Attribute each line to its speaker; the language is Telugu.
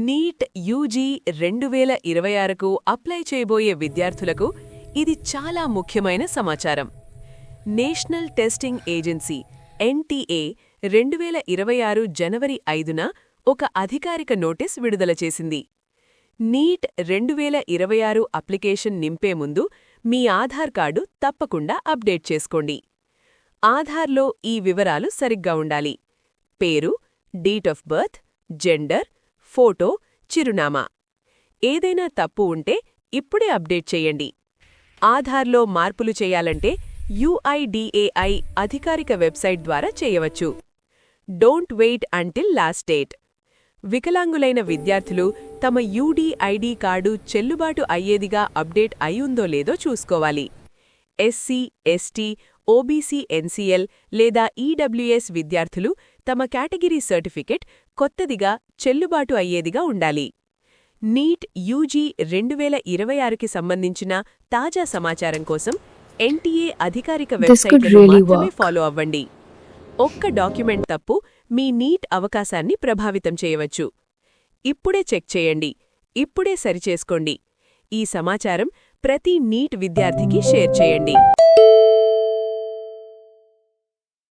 Speaker 1: నీట్ యూజీ 2026కు అప్లై చేయబోయే విద్యార్థులకు ఇది చాలా ముఖ్యమైన సమాచారం. నేషనల్ టెస్టింగ్ ఏజెన్సీ ఎన్టీఏ 2026 జనవరి 5న ఒక అధికారిక నోటీస్ విడుదల చేసింది. నీట్ 2026 అప్లికేషన్ నింపే ముందు మీ ఆధార్ కార్డు తప్పకుండా అప్డేట్ చేసుకోండి. ఆధార్లో ఈ వివరాలు సరిగ్గా ఉండాలి. పేరు, date of birth, gender, photo, చిరునామా. ఏదైనా తప్పు ఉంటే ఇప్పుడే అప్డేట్ చేయండి. ఆధార్లో మార్పులు చేయాలంటే UIDAI అధికారిక వెబ్సైట్ ద్వారా చేయవచ్చు. Don't wait until last date. వికలాంగులైన విద్యార్థులు తమ UDID కార్డు చెల్లుబాటు అయ్యేదిగా అప్డేట్ అయ్యుందో లేదో చూసుకోవాలి. SC, ST, OBC, NCL లేదా EWS విద్యార్థులు తమ కేటగిరీ సర్టిఫికెట్ కొత్తదిగా చెల్లుబాటు అయ్యేదిగా ఉండాలి. నీట్ యూజీ 2026కి సంబంధించిన తాజా సమాచారం కోసం NTA అధికారిక వెబ్సైట్లను మాత్రమే ఫాలో అవ్వండి. ఒక్క డాక్యుమెంట్ తప్పు మీ నీట్ అవకాశాన్ని ప్రభావితం చేయవచ్చు. ఇప్పుడే చెక్ చేయండి, ఇప్పుడే సరిచేసుకోండి. ఈ సమాచారం ప్రతి నీట్ విద్యార్థికి షేర్ చేయండి.